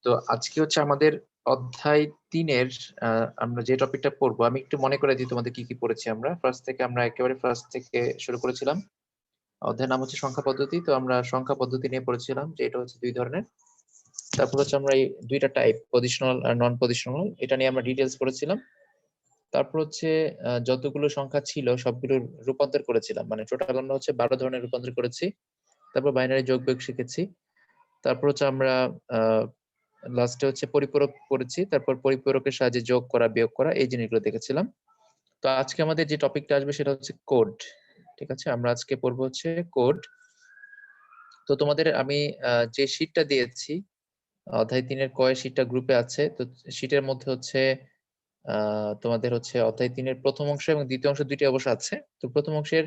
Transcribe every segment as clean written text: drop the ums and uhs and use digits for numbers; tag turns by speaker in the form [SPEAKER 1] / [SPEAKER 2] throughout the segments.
[SPEAKER 1] তো আজকে হচ্ছে আমাদের অধ্যায় ৩ এর আমরা যে টপিকটা পড়বো, আমি একটু মনে করে দিই তোমাদের কি পড়েছি আমরা। একেবারে ফার্স্ট থেকে শুরু করেছিলাম। অধ্যায়ের নাম হচ্ছে সংখ্যা পদ্ধতি। তো আমরা সংখ্যা পদ্ধতি নিয়ে পড়েছিলাম যে এটা হচ্ছে ২ ধরনের। তারপর হচ্ছে আমরা এই ২ টা টাইপ, পজিশনাল আর নন পজিশনাল, এটা নিয়ে আমরা ডিটেইলস পড়েছিলাম। তারপর হচ্ছে যতগুলো সংখ্যা ছিল সবগুলোর রূপান্তর করেছিলাম। মানে টোটাল আমরা হচ্ছে ১২ ধরনের রূপান্তর করেছি। তারপর বাইনারি যোগ বিয়োগ শিখেছি। তারপর হচ্ছে আমরা লাস্টে হচ্ছে পরিপূরক করেছি। তারপর পরিপূরকের সাহায্যে যোগ করা, বিয়োগ করা, এই জিনিসগুলো দেখেছিলাম। তো আজকে আমাদের যে টপিকটা আসবে সেটা হচ্ছে কোড। ঠিক আছে? আমরা আজকে পড়বো হচ্ছে কোড। তো তোমাদের আমি যে শীটটা দিয়েছি, অধ্যায় ৩ এর কয় শীটটা গ্রুপে আছে। তো শীটের মধ্যে হচ্ছে তোমাদের হচ্ছে অধ্যায় ৩ এর প্রথম অংশ এবং দ্বিতীয় অংশ দুইটি অবশ্য আছে। তো প্রথম অংশের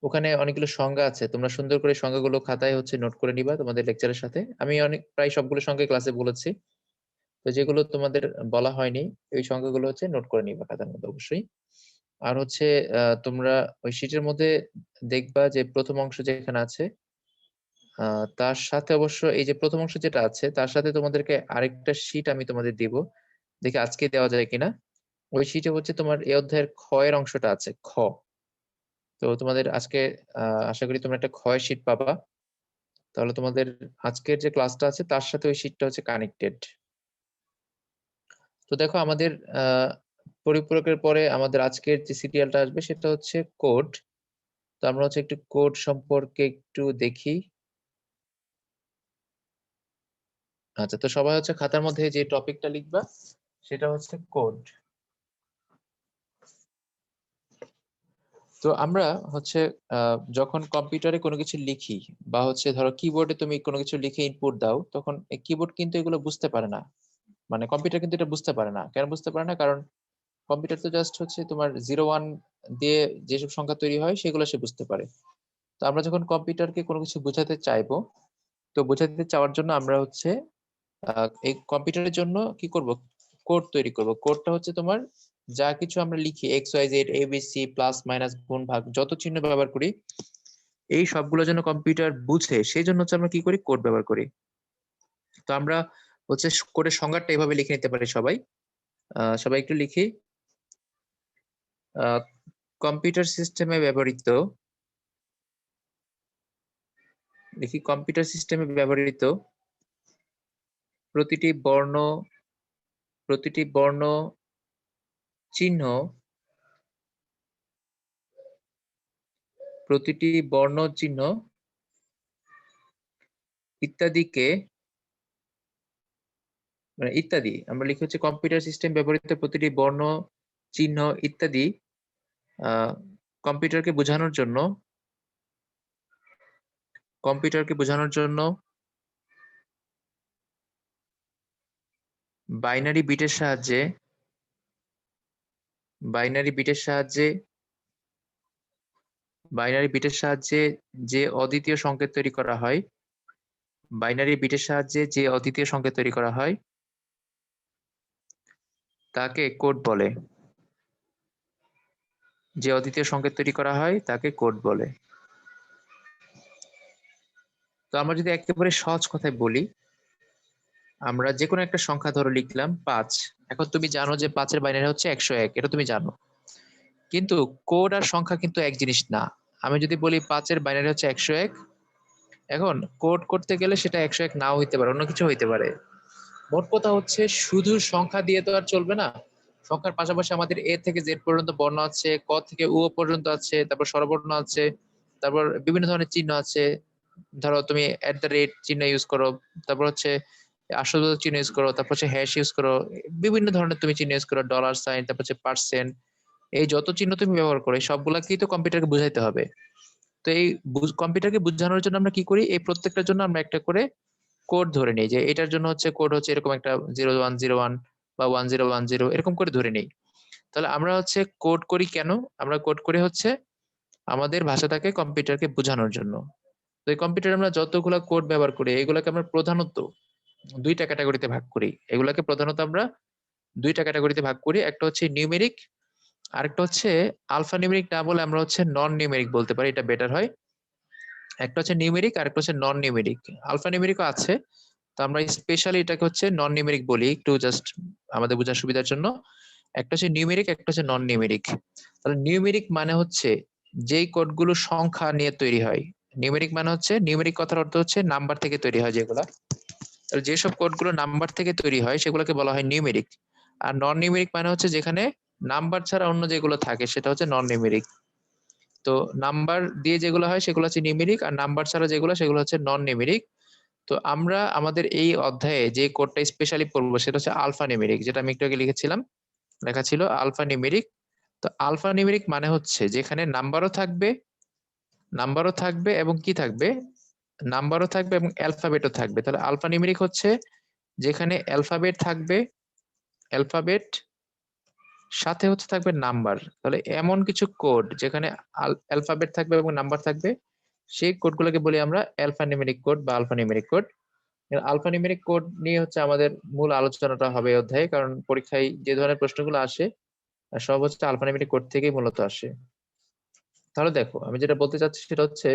[SPEAKER 1] ওখানে অনেকগুলো সংজ্ঞা আছে। তোমরা সুন্দর করে সংজ্ঞাগুলো খাতায় হচ্ছে নোট করে নিবা তোমাদের লেকচারের সাথে। আমি প্রায় সবগুলো সংখ্যা ক্লাসে বলেছি। তো যেগুলো তোমাদের বলা হয়নি ওই সংখ্যাগুলো হচ্ছে নোট করে নিবা খাতার মধ্যে অবশ্যই। আর হচ্ছে তোমরা ওই শীটের মধ্যে দেখবা যে প্রথম অংশ যেখানে আছে তার সাথে অবশ্য এই যে প্রথম অংশ যেটা আছে তার সাথে তোমাদেরকে আরেকটা শীট আমি তোমাদের দিব, দেখি আজকে দেওয়া যায় কিনা। ওই শীটে হচ্ছে তোমার এই অধ্যায়ের খ এর অংশটা আছে, খ। তো তোমাদের আজকে আশা করি তোমরা একটা ক্ষয় শীট পাবা। তাহলে তোমাদের আজকের যে ক্লাসটা আছে তার সাথে ওই শীটটা হচ্ছে কানেক্টেড। তো দেখো আমাদের পরিপূরকের পরে আমাদের আজকের যে সিরিয়ালটা আসবে সেটা হচ্ছে কোড। তো আমরা হচ্ছে একটু কোড সম্পর্কে একটু দেখি। আচ্ছা, তো সবাই হচ্ছে খাতার মধ্যে যে টপিকটা লিখবা সেটা হচ্ছে কোড। তো আমরা হচ্ছে যখন কম্পিউটারে কোনো কিছু লিখি বা হচ্ছে ধরো কিবোর্ডে তুমি কোনো কিছু লিখে ইনপুট দাও, তখন কিবোর্ড কিন্তু এগুলো বুঝতে পারে না। মানে কম্পিউটার কিন্তু এটা বুঝতে পারে না। কেন বুঝতে পারে না? কারণ কম্পিউটার তো জাস্ট হচ্ছে তোমার 0 1 দিয়ে যেসব সংখ্যা তৈরি হয় সেগুলো সে বুঝতে পারে। তো আমরা যখন কম্পিউটারকে কোনো কিছু বোঝাতে চাইবো, তো বোঝাতে চাওয়ার জন্য আমরা হচ্ছে এই কম্পিউটারের জন্য কি করব, কোড তৈরি করব। কোডটা হচ্ছে তোমার যা কিছু আমরা লিখি X Y Z ABC plus minus গুণ ভাগ যত চিহ্ন ব্যবহার করি, এই সবগুলো যেন কম্পিউটার বুঝে সেই জন্য হচ্ছে আমরা কি করি, কোড ব্যবহার করি। তো আমরা হচ্ছে কোডের সংজ্ঞাটা এভাবে লিখে নিতে পারি সবাই। সবাই একটু লিখি। কম্পিউটার সিস্টেমে ব্যবহৃত, দেখি কম্পিউটার সিস্টেমে ব্যবহৃত প্রতিটি বর্ণ, প্রতিটি বর্ণ চিহ্ন, প্রতিটি বর্ণ চিহ্ন ইত্যাদিকে, মানে ইত্যাদি আমরা লিখি হচ্ছে কম্পিউটার সিস্টেম ব্যবহৃত প্রতিটি বর্ণ চিহ্ন ইত্যাদি কম্পিউটারকে বোঝানোর জন্য, কম্পিউটারকে বোঝানোর জন্য বাইনারি বিটের সাহায্যে, বাইনারি বিটের সাহায্যে, বাইনারি বিটের সাহায্যে যে অদ্বিতীয় সংকেত তৈরি করা হয়, বাইনারি বিটের সাহায্যে যে অদ্বিতীয় সংকেত তৈরি করা হয় তাকে কোড বলে। যে অদ্বিতীয় সংকেত তৈরি করা হয় তাকে কোড বলে। তো আমরা যদি একেবারে সহজ কথায় বলি, আমরা যে কোনো একটা সংখ্যা ধরো লিখলাম 5। এখন তুমি জানো যে 5 এর বাইনারি হচ্ছে 101, এটা তুমি জানো। কিন্তু কোড আর সংখ্যা কিন্তু এক জিনিস না। আমি যদি বলি 5 এর বাইনারি হচ্ছে 101, এখন কোড করতে গেলে সেটা 101 নাও হইতে পারে, অন্য কিছু হইতে পারে। মোট কথা হচ্ছে শুধু সংখ্যা দিয়ে তো আর চলবে না। সংখ্যার পাশাপাশি আমাদের এ থেকে জেড পর্যন্ত বর্ণ আছে, ক থেকে উ পর্যন্ত আছে, তারপর স্বরবর্ণ আছে, তারপর বিভিন্ন ধরনের চিহ্ন আছে। ধরো তুমি @ চিহ্ন ইউজ করো, তারপর হচ্ছে আসল চিহ্ন ইউজ করো, তারপর হচ্ছে হ্যাশ ইউজ করো, বিভিন্ন ধরনের তুমি চিহ্ন ইউজ করো, $সাইন, তারপর হচ্ছে %। এই যত চিহ্ন তুমি ব্যবহার করো সবগুলাকেই তো কম্পিউটারকে বুঝাইতে হবে। তো এই কম্পিউটারকে বোঝানোর জন্য আমরা কি করি, এই প্রত্যেকটার জন্য আমরা একটা করে কোড ধরে নেই, যে এটার জন্য হচ্ছে কোড হচ্ছে এরকম একটা 0101 বা 1010 এরকম করে ধরে নেই। তাহলে আমরা হচ্ছে কোড করি কেন? আমরা কোড করি হচ্ছে আমাদের ভাষাটাকে কম্পিউটারকে বোঝানোর জন্য। তো এই কম্পিউটারে আমরা যতগুলা কোড ব্যবহার করি এগুলাকে আমরা প্রধানত 2টা ক্যাটাগরিতে ভাগ করি। এগুলাকে প্রধানত আমরা 2টা ক্যাটাগরিতে ভাগ করি। একটা হচ্ছে নিউমেরিক, আরেকটা হচ্ছে আলফা নিউমেরিক না বলে আমরা হচ্ছে নন নিউমেরিক বলতে পারি, এটা বেটার হয়। একটা হচ্ছে নিউমেরিক আর একটা হচ্ছে নন নিউমেরিক। আলফা নিউমেরিকও আছে, আমরা স্পেশালি এটাকে হচ্ছে নন নিউমেরিক বলি, একটু জাস্ট আমাদের বোঝার সুবিধার জন্য। একটা হচ্ছে নিউমেরিক, একটা হচ্ছে নন নিউমেরিক। তাহলে নিউমেরিক মানে হচ্ছে যেই কোডগুলো সংখ্যা নিয়ে তৈরি হয়। নিউমেরিক মানে হচ্ছে, নিউমেরিক কথার অর্থ হচ্ছে নাম্বার থেকে তৈরি হয় যেগুলা। তাহলে যেসব কোডগুলো নাম্বার থেকে তৈরি হয় সেগুলোকে বলা হয় নিউমেরিক। আর নন নিউমেরিক মানে হচ্ছে যেখানে নাম্বার ছাড়া অন্য যেগুলো থাকে সেটা হচ্ছে নন নিউমেরিক। তো নাম্বার দিয়ে যেগুলো হয় সেগুলো হচ্ছে নিউমেরিক, আর নাম্বার ছাড়া যেগুলো সেগুলো হচ্ছে নন নিউমেরিক। তো আমরা আমাদের এই অধ্যায়ে যে কোডটা স্পেশালি পড়বো সেটা হচ্ছে আলফা নিউমেরিক, যেটা আমি একটু আগে লিখেছিলাম, লেখা ছিল আলফা নিউমেরিক। তো আলফা নিউমেরিক মানে হচ্ছে যেখানে নাম্বারও থাকবে এবং কি থাকবে, নাম্বারও থাকবে এবং অ্যালফাবেটও থাকবে। তাহলে আলফা নিউমেরিক হচ্ছে যেখানে অ্যালফাবেট থাকবে, অ্যালফাবেট সাথে হচ্ছে থাকবে নাম্বার। তাহলে এমন কিছু কোড যেখানে অ্যালফাবেট থাকবে এবং নাম্বার থাকবে, সেই কোডগুলোকে বলি আমরা অ্যালফানিউমেরিক কোড বা আলফানিউমেরিক কোড। আলফানিউমেরিক কোড নিয়ে হচ্ছে আমাদের মূল আলোচনাটা হবে এই অধ্যায়ে, কারণ পরীক্ষায় যে ধরনের প্রশ্নগুলো আসে সব হচ্ছে আলফানিউমেরিক কোড থেকেই মূলত আসে। তাহলে দেখো, আমি যেটা বলতে চাচ্ছি সেটা হচ্ছে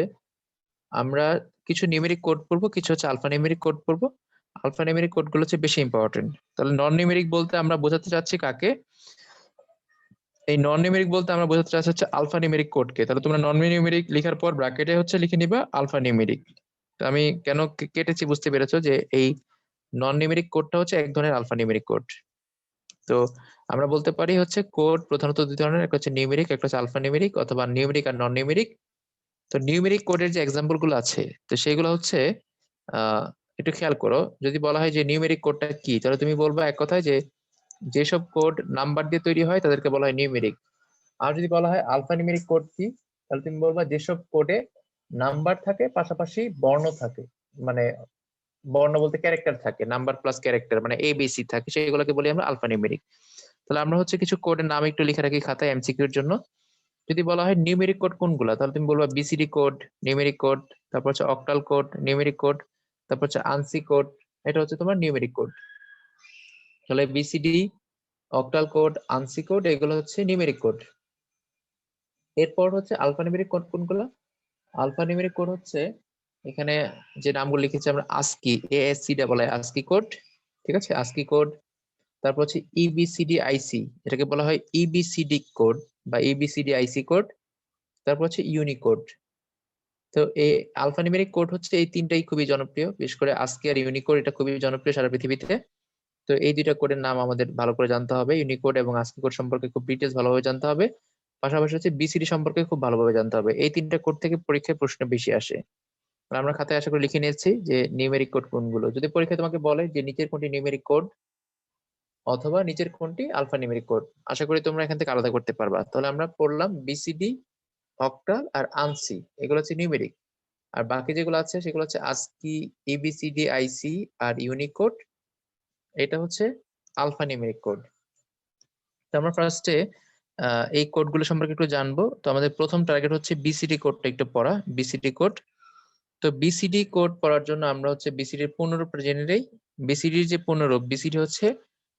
[SPEAKER 1] আমরা কিছু নিউমেরিক কোড পড়বো, কিছু হচ্ছে আলফানিউমেরিক কোড পড়বো। আলফানিউমেরিক কোডগুলো হচ্ছে বেশি ইম্পর্টেন্ট। তাহলে নন নিউমেরিক বলতে আমরা বোঝাতে চাচ্ছি কাকে? এই নন নিউমেরিক বলতে আমরা বোঝাতে চাচ্ছি হচ্ছে আলফা নিউমেরিক কোডকে। তাহলে তোমরা নন নিউমেরিক লেখার পর ব্র্যাকেটে হচ্ছে লিখে নিবা আলফা নিউমেরিক। তো আমি কেন কেটেছি বুঝতে পেরেছো যে এই নন নিউমেরিক কোডটা হচ্ছে এক ধরনের আলফা নিউমেরিক কোড। তো আমরা বলতে পারি হচ্ছে কোড প্রধানত দুই ধরনের, একটা হচ্ছে নিউমেরিক, একটা হচ্ছে আলফা নিউমেরিক, অথবা নিউমেরিক আর নন নিউমেরিক। তো নিউমেরিক কোডের যে এক্সাম্পল গুলো আছে, তো সেগুলো হচ্ছে আহ একটু খেয়াল করো। যদি বলা হয় যে নিউমেরিক কোডটা কি, তাহলে তুমি বলবা এক কথায় যে যেসব কোড নাম্বার দিয়ে তৈরি হয় তাদেরকে বলা হয় নিউমেরিক। আর যদি বলা হয় আলফানিউমেরিক কোড কি, তাহলে তুমি বলবা যেসব কোডে নাম্বার থাকে পাশাপাশি বর্ণ থাকে, মানে বর্ণ বলতে ক্যারেক্টার থাকে, নাম্বার প্লাস ক্যারেক্টার মানে এবিসি থাকে, সেগুলোকে বলি আমরা আলফানিউমেরিক। তাহলে আমরা হচ্ছে কিছু কোডের নাম একটু লিখে রাখি খাতায় এমসিকিউর জন্য। যদি বলা হয় নিউমেরিক কোড কোনগুলা, তাহলে তুমি বলবা বিসিডি কোড নিউমেরিক কোড, তারপর হচ্ছে অক্টাল কোড নিউমেরিক কোড, তারপর হচ্ছে আনসি কোড, এটা হচ্ছে তোমার নিউমেরিক কোড। তাহলে BCD, octal code, Anshi code এগুলো হচ্ছে নিউমেরিক কোড। এরপর হচ্ছে আলফানিউমেরিক কোড কোনগুলো? আলফানিউমেরিক কোড হচ্ছে এখানে যে নামগুলো লিখেছি আমরা, ASCII, ASCII কোড, ঠিক আছে, ASCII কোড। তারপর হচ্ছে EBCDIC, এটাকে বলা হয় EBCD কোড বা EBCDIC কোড। তারপর হচ্ছে ইউনিকোড। তো এই আলফানিউমেরিক কোড হচ্ছে এই তিনটাই খুবই জনপ্রিয়, বিশেষ করে ASCII আর ইউনিকোড, এটা খুবই জনপ্রিয় সারা পৃথিবীতে। তো এই দুইটা কোডের নাম আমাদের ভালো করে জানতে হবে। ইউনিকোড এবং ASCII কোড সম্পর্কে খুব ডিটেলস ভালোভাবে জানতে হবে। পাশাপাশি হচ্ছে বিসিডি সম্পর্কে খুব ভালোভাবে জানতে হবে। এই তিনটা কোড থেকে পরীক্ষায় প্রশ্ন বেশি আসে। আর আমরা খাতায় আশা করি লিখে নিয়েছি যে নিউমেরিক কোড কোনগুলো। যদি পরীক্ষায় তোমাকে বলে যে নিচের কোনটি নিউমেরিক কোড অথবা নিচের কোনটি আলফা নিউমেরিক কোড, আশা করি তোমরা এখান থেকে আলাদা করতে পারবা। তাহলে আমরা পড়লাম বিসিডি, অক্টাল আর আনসি, এগুলো হচ্ছে নিউমেরিক। আর বাকি যেগুলো আছে সেগুলো হচ্ছে ASCII, EBCD, IC আর ইউনিকোড, এটা হচ্ছে আলফা নিউমেরিক কোড। তো আমরা ফার্স্টে এই কোডগুলো সম্পর্কে একটু জানবো। তো আমাদের প্রথম টার্গেট হচ্ছে বিসিডি কোডটা একটু পড়া, বিসিডি কোড। তো বিসিডি কোড পড়ার জন্য আমরা হচ্ছে বিসিডির পূর্ণরূপটা জেনে নেই। বিসিডির যে পূর্ণরূপ, বিসিডি হচ্ছে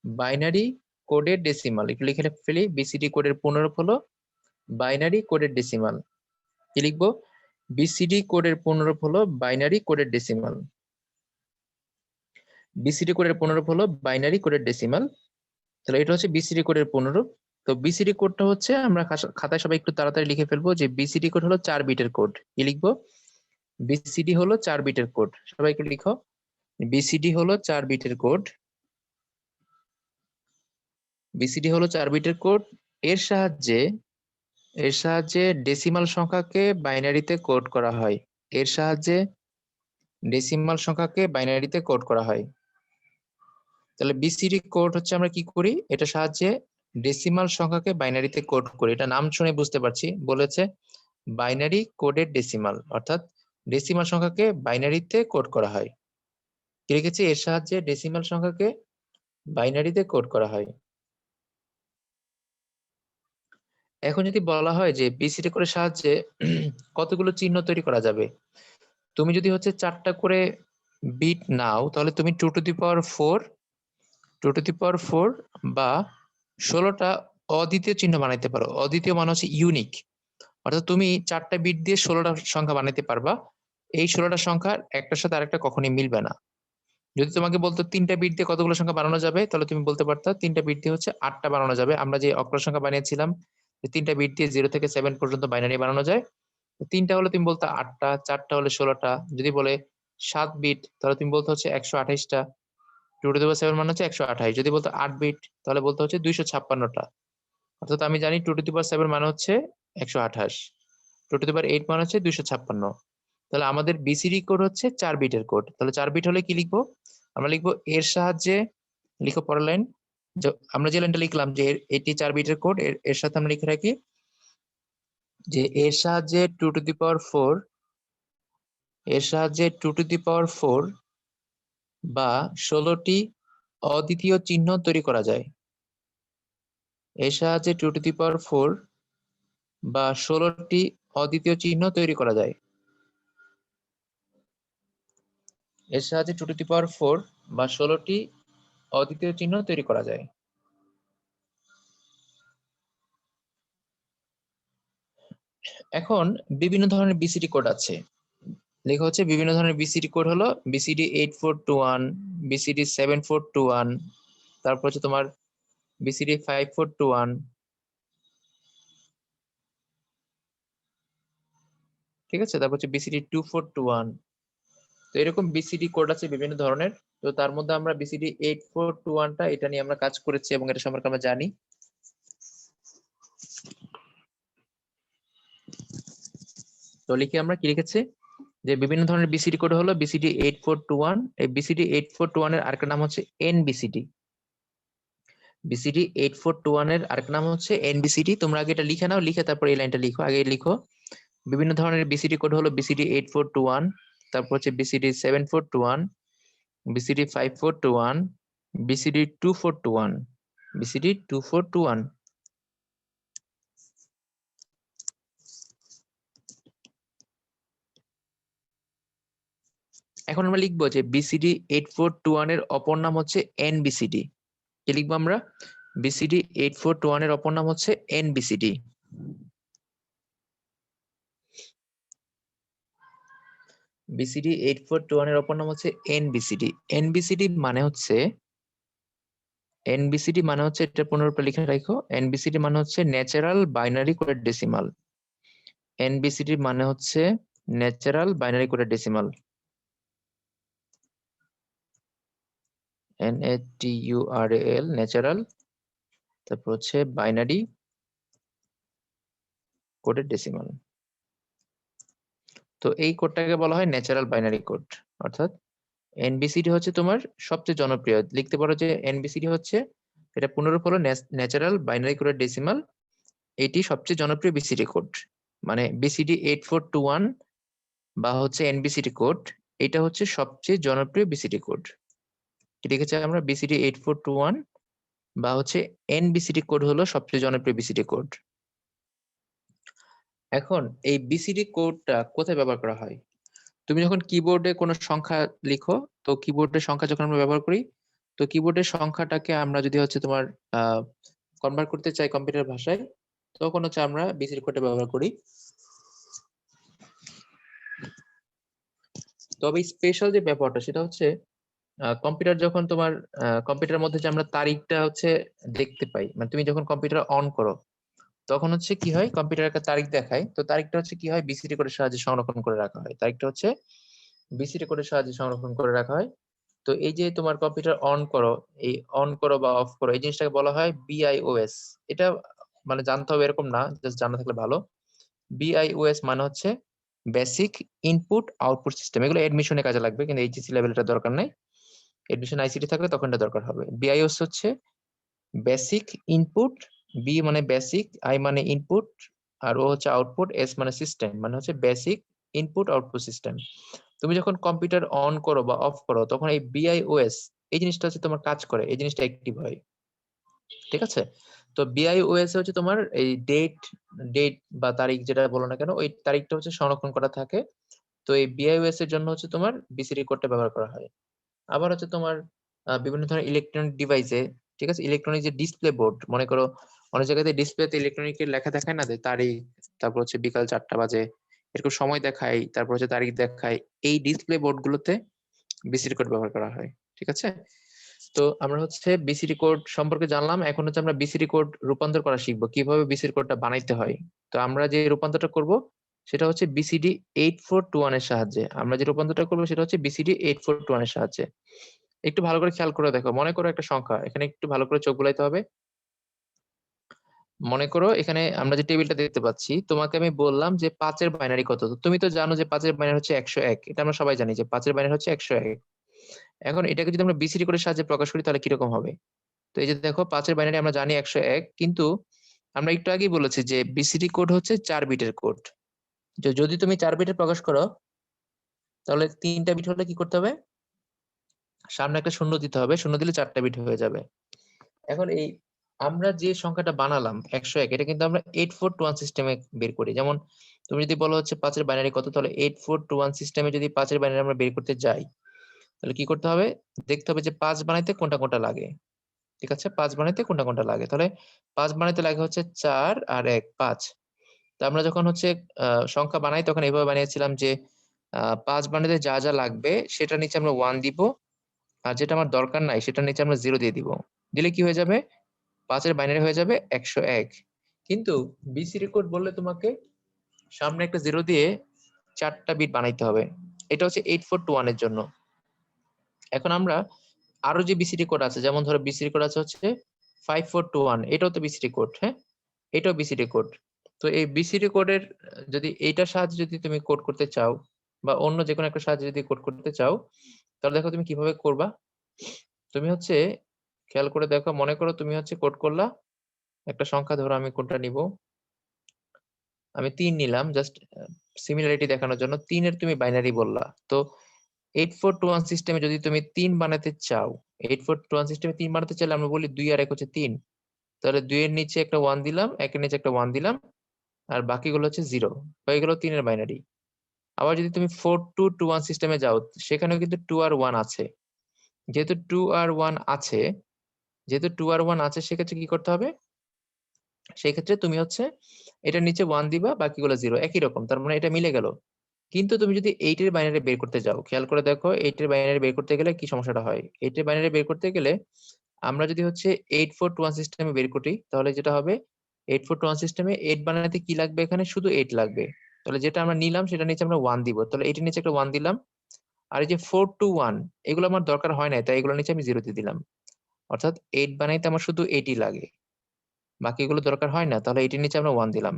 [SPEAKER 1] বাইনারি কোডের ডেসিমাল। একটু লিখে ফেলি, বিসিডি কোডের পূর্ণরূপ হলো বাইনারি কোডের ডেসিমাল। কি লিখবো? বিসিডি কোডের পূর্ণরূপ হলো বাইনারি কোডের ডেসিমাল। বিসিডি কোডের পূর্ণরূপ হলো বাইনারি কোডের ডেসিমাল। তাহলে এটা হচ্ছে বিসিডি কোডের পূর্ণরূপ। তো বিসিডি কোডটা হচ্ছে আমরা খাতায় সবাই একটু তাড়াতাড়ি লিখে ফেলবো যে বিসিডি কোড হলো 4 বিটের কোড। কি লিখবো? বিসিডি হলো 4 বিটের কোড। সবাই একটু লিখো, বিসিডি হলো 4 বিটের কোড। বিসিডি হলো 4 বিটের কোড। এর সাহায্যে ডেসিমাল সংখ্যাকে বাইনারিতে কোড করা হয়। এর সাহায্যে ডেসিমাল সংখ্যাকে বাইনারিতে কোড করা হয়। তাহলে বিসিডি কোড হচ্ছে আমরা কি করি, এটা সাহায্যে ডেসিমাল সংখ্যাকে বাইনারিতে কোড করি। এটা নাম শুনে বুঝতে পারছি, বলেছে বাইনারি কোডেড ডেসিমাল, অর্থাৎ ডেসিমাল সংখ্যাকে বাইনারিতে কোড করা হয়। কি লিখেছি? এর সাহায্যে ডেসিমাল সংখ্যাকে বাইনারিতে কোড করা হয়। এখন যদি বলা হয় যে বিসিডি কোডের সাহায্যে কতগুলো চিহ্ন তৈরি করা যাবে, তুমি যদি হচ্ছে 4টা করে বিট নাও, তাহলে তুমি 2 to the power 4 বা 16টা অদ্বিতীয় চিহ্ন বানাইতে পারো। অদ্বিতীয় মানে হচ্ছে ইউনিক, অর্থাৎ তুমি 4টা বিট দিয়ে 16টা সংখ্যা বানাইতে পারবা। এই 16টা সংখ্যার একটার সাথে আরেকটা কখনোই মিলবে না। যদি তোমাকে বলতো 3টা বিট দিয়ে কতগুলো সংখ্যা বানানো যাবে, তাহলে তুমি বলতে পারতা 3টা বিট দিয়ে হচ্ছে 8টা বানানো যাবে। আমরা যে অক্ষর সংখ্যা বানিয়েছিলাম, 3টা বিট দিয়ে 0 থেকে 7 পর্যন্ত বাইনারি বানানো যায়। 3টা হলে তুমি বলতো 8টা, 4টা হলে 16টা। যদি বলে 7 বিট, তাহলে তুমি বলতে হচ্ছে 128টা। 2 টু দি পাওয়ার 7 মানে হচ্ছে 128। যদি বলতো 8 বিট, তাহলে বলতে হচ্ছে 256টা। অর্থাৎ আমি জানি 2 টু দি পাওয়ার 7 মানে হচ্ছে 128, 2 টু দি পাওয়ার 8 মানে হচ্ছে 256। তাহলে আমাদের বিসিডি কোড হচ্ছে 4 বিটের কোড। তাহলে 4 বিট হলে কি লিখবো? আমরা লিখবো এর সাহায্যে, লিখো পরের লাইন, আমরা যে লাইনটা লিখলাম যে এটি 4 বিটের কোড, এর সাথে আমরা লিখে রাখি যে এর সাহায্যে 2 টু দি পাওয়ার 4, এর সাহায্যে 2 টু দি পাওয়ার 4 বা 16টি অদ্বিতীয় চিহ্ন তৈরি করা যায়। এর সাহায্যে 2 টু দি পাওয়ার 4 বা 16টি অদ্বিতীয় চিহ্ন তৈরি করা যায়। এর সাহায্যে 2 টু দি পাওয়ার 4 বা 16টি অদ্বিতীয় চিহ্ন তৈরি করা যায়। এখন বিভিন্ন ধরনের বিসিডি কোড আছে। লেখা হচ্ছে বিভিন্ন ধরনের বিসিডি কোড হলো বিসিডি 8421, বিসিডি 7421, তারপর হচ্ছে তোমার বিসিডি 5421, ঠিক আছে, তারপর হচ্ছে বিসিডি 2421। তো এরকম বিসিডি কোড আছে বিভিন্ন ধরনের। তো তার মধ্যে আমরা বিসিডি 8421টা, এটা নিয়ে আমরা কাজ করেছি এবং এটা সম্পর্কে আমরা জানি। তো লিখে আমরা কি লিখেছি যে বিভিন্ন ধরনের বিসিডি কোড হলো বিসিডি 8421। এই বিসিডি 8421 এর আরেকটা নাম হচ্ছে এনবিসিডি। বিসিডি 8421 এর আরেকটা নাম হচ্ছে এনবিসিডি। তোমরা আগে এটা লিখে নাও, লিখে তারপর এই লাইনটা লিখো। আগে লিখো বিভিন্ন ধরনের বিসিডি কোড হলো বিসিডি 8421, তারপর হচ্ছে বিসিডি 7421, বিসিডি 5421, বিসিডি 2421, বিসিডি 2421। এখন আমরা লিখবো যে বিসিডি 8421 এর অপর নাম হচ্ছে এনবিসিডি। কি লিখবো আমরা? বিসিডি 8421 এর অপর নাম হচ্ছে এনবিসিডি। বিসিডি 8421 এর অপর নাম হচ্ছে এনবিসিডি। এনবিসিডি মানে হচ্ছে, এনবিসিডি মানে হচ্ছে, এটা পুনরূপে লিখে রাখো, এনবিসিডি মানে হচ্ছে ন্যাচারাল বাইনারি কোডেড ডেসিমাল। এনবিসিডি মানে হচ্ছে natural binary coded decimal. NATURAL, natural, তারপর হচ্ছে বাইনারি কোডেড ডেসিমাল। তো এই কোডটাকে বলা হয় ন্যাচারাল বাইনারি কোড। অর্থাৎ এনবিসিডি হচ্ছে তোমার সবচেয়ে জনপ্রিয়। লিখতে পারো যে এনবিসিডি হচ্ছে, এটা পুনরূপ হলো ন্যাচারাল বাইনারি কোডেড ডেসিমাল। এটি সবচেয়ে জনপ্রিয় বিসিডি কোড। মানে বিসিডি 8421 বা হচ্ছে এনবিসিডি কোড, এটা হচ্ছে সবচেয়ে জনপ্রিয় বিসিডি কোড। কি লিখেছি আমরা? বিসিডি 8421 বা হচ্ছে এনবিসিডি কোড হলো সবচেয়ে জনপ্রিয় বিসিডি কোড। এখন এই বিসিডি কোডটা কোথায় ব্যবহার করা হয়? তুমি যখন কিবোর্ডে কোনো সংখ্যা লিখো, তো কিবোর্ডের সংখ্যা যখন আমরা ব্যবহার করি, তো কিবোর্ডের সংখ্যাটাকে আমরা যদি হচ্ছে তোমার কনভার্ট করতে চাই কম্পিউটার ভাষায়, তখন হচ্ছে আমরা বিসিডি কোডটা ব্যবহার করি। তবে স্পেশাল যে ব্যাপারটা সেটা হচ্ছে কম্পিউটার যখন তোমার কম্পিউটারের মধ্যে যে আমরা তারিখটা হচ্ছে দেখতে পাই, মানে তুমি যখন কম্পিউটার অন করো তখন হচ্ছে কি হয়, কম্পিউটার একটা তারিখ দেখায়। তো তারিখটা হচ্ছে কি হয়, বিসিডি কোডের সাহায্যে সংরক্ষণ করে রাখা হয়। তারিখটা হচ্ছে বিসিডি কোডের সাহায্যে সংরক্ষণ করে রাখা হয়। তো এই যে তোমার কম্পিউটার অন করো, এই অন করো বা অফ করো, এই জিনিসটাকে বলা হয় বিআইওএস। এটা মানে জানতে হবে এরকম না, জাস্ট জানা থাকলে ভালো। বিআইওএস মানে হচ্ছে বেসিক ইনপুট আউটপুট সিস্টেম। এগুলো এডমিশনে কাজে লাগবে, কিন্তু এইচএসসি লেভেল এটা দরকার নাই। এডমিশন আইসিটি থাকলে তখন এটা দরকার হবে। বিআইওএস হচ্ছে বেসিক ইনপুট, বি মানে বেসিক, আই মানে ইনপুট, আর ও হচ্ছে আউটপুট, এস মানে সিস্টেম, মানে হচ্ছে বেসিক ইনপুট আউটপুট সিস্টেম। তুমি যখন কম্পিউটার অন করো বা অফ করো তখন এই বিআইওএস, এই জিনিসটা হচ্ছে তোমার কাজ করে, এই জিনিসটা অ্যাক্টিভ হয়। ঠিক আছে? তো বিআইওএস হচ্ছে তোমার এই ডেট, ডেট বা তারিখ যেটা বলো না কেন, ওই তারিখটা হচ্ছে সংরক্ষণ করা থাকে। তো এই বিআইওএস এর জন্য হচ্ছে তোমার বিসিডি কোডটা ব্যবহার করা হয়। আবার হচ্ছে তোমার বিভিন্ন ধরনের ইলেকট্রনিক ডিভাইসে, ঠিক আছে, ইলেকট্রনিক যে ডিসপ্লে বোর্ড, মনে করো অনেক জায়গাতে ডিসপ্লেতে ইলেকট্রনিকের লেখা দেখায় না, যে তারিখ, তারপর হচ্ছে বিকাল 4টা বাজে, এরকম সময় দেখায়, তারপর হচ্ছে তারিখ দেখায়। এই ডিসপ্লে বোর্ড গুলোতে বিসিডি কোড ব্যবহার করা হয়। ঠিক আছে? তো আমরা হচ্ছে বিসিডি কোড সম্পর্কে জানলাম। এখন হচ্ছে আমরা বিসিডি কোড রূপান্তর করা শিখবো, কিভাবে বিসিডি কোডটা বানাইতে হয়। তো আমরা যে রূপান্তরটা করব সেটা হচ্ছে বিসিডি 8421 এর সাহায্যে। আমরা যে রূপান্তরটা করবো সেটা হচ্ছে বিসিডি 8421 এর সাহায্যে। একটু ভালো করে খেয়াল করে দেখো, মনে করো একটা সংখ্যা, এখানে একটু ভালো করে চোখ বুলাইতে হবে। মনে করো এখানে আমরা যে টেবিলটা দেখতে পাচ্ছি, তোমাকে আমি বললাম যে 5 এর বাইনারি কত। তো তুমি তো জানো যে 5 এর বাইনারি হচ্ছে 101। এটা আমরা সবাই জানি যে 5 এর বাইনারি হচ্ছে 101। এখন এটাকে যদি আমরা বিসিডি কোডের সাহায্যে প্রকাশ করি তাহলে কিরকম হবে? তো এই যে দেখো 5 এর বাইনারি আমরা জানি 101, কিন্তু আমরা একটু আগেই বলেছি যে বিসিডি কোড হচ্ছে 4 বিটের কোড। যদি তুমি 4 বিটের প্রকাশ করো তাহলে 3টা বিট হলে কি করতে হবে? সামনে একটা শূন্য দিতে হবে, শূন্য দিলে 4টা বিট হয়ে যাবে। এখন এই আমরা যে সংখ্যাটা বানালাম 101, এটা কিন্তু আমরা 8421 সিস্টেমে বের করি। যেমন তুমি যদি বলো হচ্ছে 5 এর বাইনারি কত, তাহলে 8421 সিস্টেমে যদি 5 এর বাইনারি আমরা বের করতে যাই তাহলে কি করতে হবে? দেখতে হবে যে 5 বানাইতে কোনটা কোনটা লাগে। ঠিক আছে, 5 বানাইতে কোনটা কোনটা লাগে। তাহলে 5 বানাইতে লাগে হচ্ছে 4 আর 1 5। তো আমরা যখন হচ্ছে সংখ্যা বানাই তখন এভাবে বানিয়েছিলাম যে 5 বানাইতে যা যা লাগবে সেটার নিচে আমরা 1 দিব, আর যেটা আমার দরকার নাই সেটার নিচে আমরা 0 দিয়ে দিব। দিলে কি হয়ে যাবে? 5 এর বাইনারি হয়ে যাবে 101। কিন্তু বিসিডি কোড বললে তোমাকে সামনে একটা 0 দিয়ে 4টা বিট বানাইতে হবে। এটা হচ্ছে 8421 এর জন্য। এখন আমরা আরো যে বিসিডি কোড আছে, যেমন ধরো বিসিডি কোড আছে হচ্ছে 5421, এটাও তো বিসিডি কোড, হ্যাঁ? এটাও বিসিডি কোড। তো এই বিসিডি কোডের যদি এইটার সাহায্যে যদি তুমি কোড করতে চাও বা অন্য যে কোনো একটা সাহায্যে যদি কোড করতে চাও তাহলে দেখো তুমি কিভাবে করবা। তুমি হচ্ছে খেয়াল করে দেখো, মনে করো তুমি হচ্ছে কোড করলা একটা সংখ্যা, ধরো আমি কোডটা নিব, আমি 3 নিলাম জাস্ট সিমিলারিটি দেখানোর জন্য। 3 এর তুমি বাইনারি বললা। তো 8421 সিস্টেমে যদি তুমি 3 বানাতে চাও, 8421 সিস্টেমে 3 বানাতে চাইলে আমরা বলি 2 আর 1 হচ্ছে 3। তাহলে 2 এর নিচে একটা 1 দিলাম, 1 এর নিচে একটা 1 দিলাম, আর বাকিগুলো হচ্ছে 0। হয়ে গেল 3 এর বাইনারি। আবার যদি তুমি 4221 সিস্টেমে যাও সেখানেও কিন্তু 2 আর 1 আছে। যেহেতু 2 আর 1 আছে, যেহেতু 2 আর 1 আছে সেক্ষেত্রে কি করতে হবে? সেই ক্ষেত্রে তুমি হচ্ছে এটার নিচে 1 দিবা, বাকিগুলো 0, একই রকম। তার মানে এটা মিলে গেল। কিন্তু তুমি যদি 8 এর বাইনারি বের করতে যাও, খেয়াল করে দেখো 8 এর বাইনারি বের করতে গেলে কি সমস্যাটা হয়। 8 এর বাইনারি বের করতে গেলে আমরা যদি হচ্ছে 8421 সিস্টেমে বের করি তাহলে যেটা হবে, 8421 সিস্টেমে 8 বানাতে কি লাগবে? এখানে শুধু 8 লাগবে। তাহলে যেটা আমরা নিলাম সেটা নিচে আমরা 1 দিব। তাহলে 8 এর নিচে একটা 1 দিলাম। আর এই যে 421 এগুলো আমার দরকার হয় না, তাই এগুলোর নিচে আমি 0 দিয়ে দিলাম। অর্থাৎ 8 বানাইতে আমার শুধু 8ই লাগে, বাকিগুলো দরকার হয় না। তাহলে 8 এর নিচে আমরা 1 দিলাম।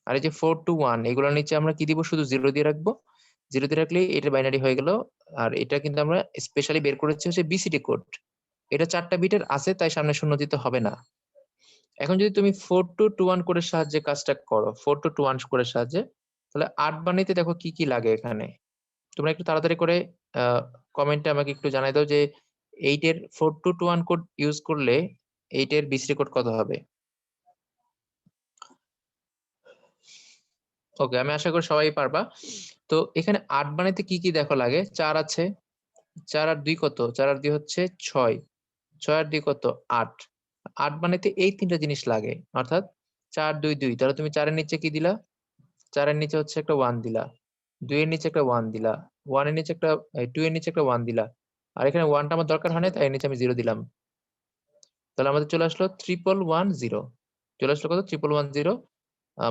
[SPEAKER 1] আর এই যে 421 এগুলোর নিচে আমরা কি দিব? শুধু 0 দিয়ে রাখবো। 0 দিয়ে রাখলেই এটার বাইনারি হয়ে গেল। আর এটা কিন্তু আমরা স্পেশালি বের করেছি হচ্ছে বিসিডি কোড। এটা 4টা বিটের আছে তাই সামনে শূন্য দিতে হবে না। এখন যদি তুমি 4221 কোডের সাহায্যে কাজটা করো, 4221 কোডের সাহায্যে, তাহলে 8 বানাইতে দেখো কি কি লাগে এখানে। তোমরা একটু তাড়াতাড়ি করে কমেন্টে আমাকে একটু জানাই দাও যে 8 এর 4221 কোড ইউজ করলে 8 এর বিসিডি কোড কত হবে? ওকে, আমি আশা করি সবাই পারবা। তো এখানে 8 বানাইতে কি কি দেখো লাগে? 4 আছে, 4 আর 2 কত? 4 আর 2 হচ্ছে 6, 6 আর 2 কত? 8। 8 বানাইতে এই 3টা জিনিস লাগে। অর্থাৎ 4 2 2। তাহলে তুমি 4 এর নিচে কি দিলা? 4 এর নিচে হচ্ছে একটা 1 দিলা। 2 এর নিচে একটা 1 দিলা। 1 এর নিচে একটা 2 এর নিচে একটা 1 দিলা। আর এখানে 1 টা আমার দরকার হয় না তাই এর নিচে আমি 0 দিলাম। তাহলে আমাদের চলে আসলো 1110। চলে আসলো কত? 1110।